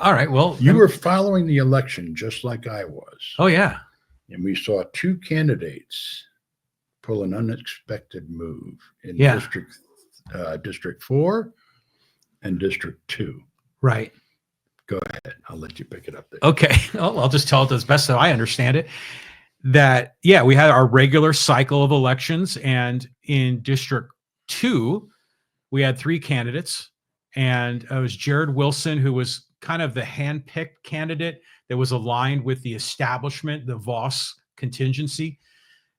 All right. Well, You were following the election just like I was. Oh, yeah. And we saw two candidates pull an unexpected move in Yeah. District 4 and District 2. Right. Go ahead. I'll let you pick it up there. Okay. Well, I'll just tell it as best that I understand it. That, yeah, we had our regular cycle of elections. And in District 2, we had 3 candidates. And it was Jared Wilson, who was kind of the hand-picked candidate that was aligned with the establishment, the Voss contingency.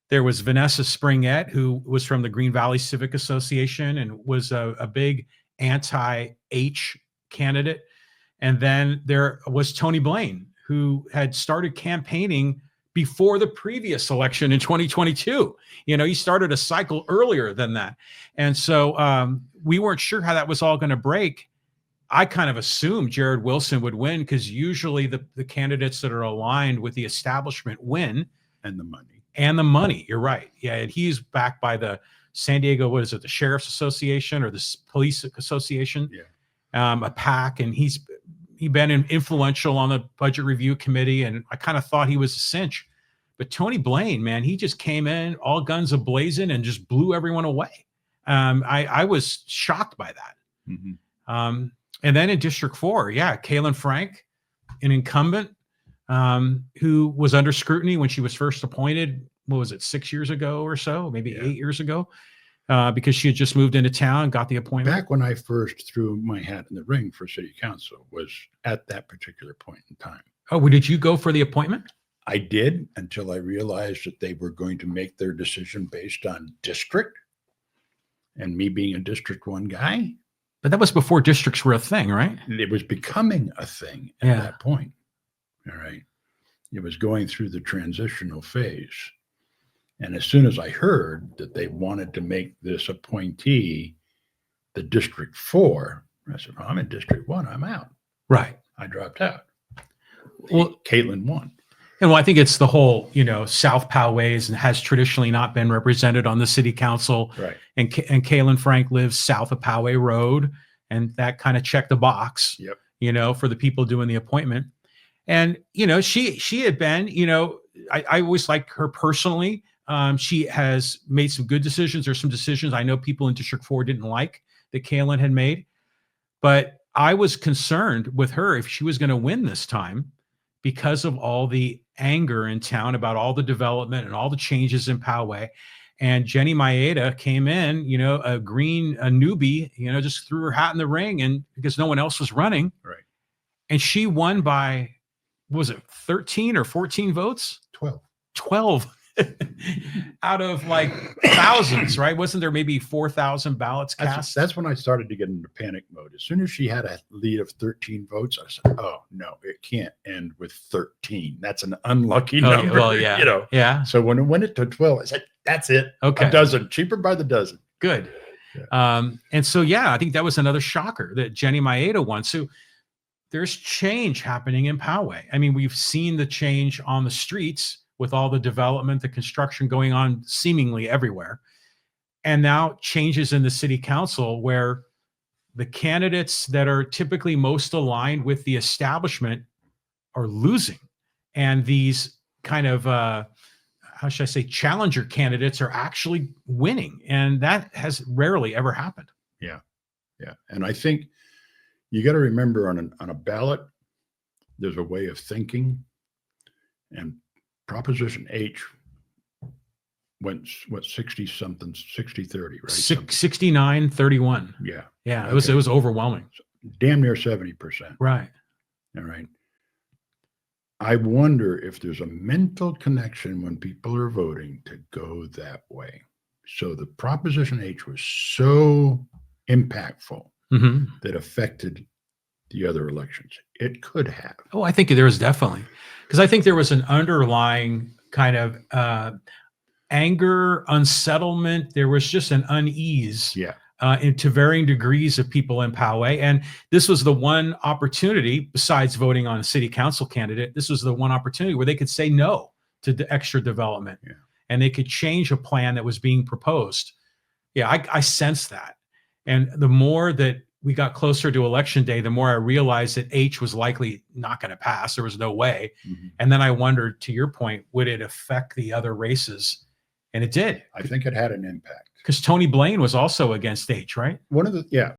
There was Vanessa Springett, who was from the Green Valley Civic Association and was a big anti-H candidate. And then there was Tony Blain, who had started campaigning before the previous election in 2022. You know, he started a cycle earlier than that. And so we weren't sure how that was all going to break. I kind of assumed Jared Wilson would win because usually the candidates that are aligned with the establishment win. And the money. And the money. You're right. Yeah. And he's backed by the San Diego, what is it, the Sheriff's Association or the Police Association? Yeah. A PAC. And he's been influential on the Budget Review Committee. And I kind of thought he was a cinch. But Tony Blain, man, he just came in all guns a-blazing and just blew everyone away. I was shocked by that. Mm-hmm. And then in District 4, yeah, Kaylin Frank, an incumbent who was under scrutiny when she was first appointed, what was it, 6 years ago or so, maybe 8 years ago, because she had just moved into town, got the appointment. Back when I first threw my hat in the ring for city council was at that particular point in time. Oh, did you go for the appointment? I did until I realized that they were going to make their decision based on district and me being a District 1 guy. But that was before districts were a thing, right? It was becoming a thing at that point. All right. It was going through the transitional phase. And as soon as I heard that they wanted to make this appointee the District 4, I said, well, I'm in District 1. I'm out. Right. I dropped out. Well, Caitlin won. And well, I think it's the whole, South Poway and has traditionally not been represented on the city council. Right. And Kaylin Frank lives south of Poway Road. And that kind of checked the box, for the people doing the appointment. And, she had been, I always liked her personally. She has made some good decisions. There's some decisions I know people in District 4 didn't like that Kaylin had made. But I was concerned with her if she was going to win this time because of all the anger in town about all the development and all the changes in Poway. And Jenny Maeda came in, a newbie, just threw her hat in the ring and because no one else was running. Right. And she won by, what was it, 13 or 14 votes? 12 out of like thousands, right? Wasn't there maybe 4,000 ballots cast? That's when I started to get into panic mode. As soon as she had a lead of 13 votes, I said, oh, no, it can't end with 13. That's an unlucky number. Well, yeah. Yeah. So when it went to 12, I said, that's it. Okay. A dozen, cheaper by the dozen. Good. Yeah. And so, I think that was another shocker that Jenny Maeda won. So there's change happening in Poway. I mean, we've seen the change on the streets with all the development, the construction going on seemingly everywhere. And now changes in the city council where the candidates that are typically most aligned with the establishment are losing. And these kind of, how should I say, challenger candidates are actually winning. And that has rarely ever happened. Yeah. Yeah. And I think you got to remember on a ballot, there's a way of thinking, and Proposition H went, 60-something, 60-30, right? 69-31. Yeah. Yeah, it was overwhelming. Damn near 70%. Right. All right. I wonder if there's a mental connection when people are voting to go that way. So the Proposition H was so impactful that affected the other elections. It could have. Oh, I think there was definitely, because I think there was an underlying kind of anger, unsettlement. There was just an unease to varying degrees of people in Poway. And this was the one opportunity, besides voting on a city council candidate, this was the one opportunity where they could say no to the extra development. Yeah. And they could change a plan that was being proposed. Yeah, I sense that. And the more that we got closer to election day, the more I realized that H was likely not going to pass. There was no way. And then I wondered, to your point, would it affect the other races? And it did. I think it had an impact. Because Tony Blain was also against H, right? One of the, yeah,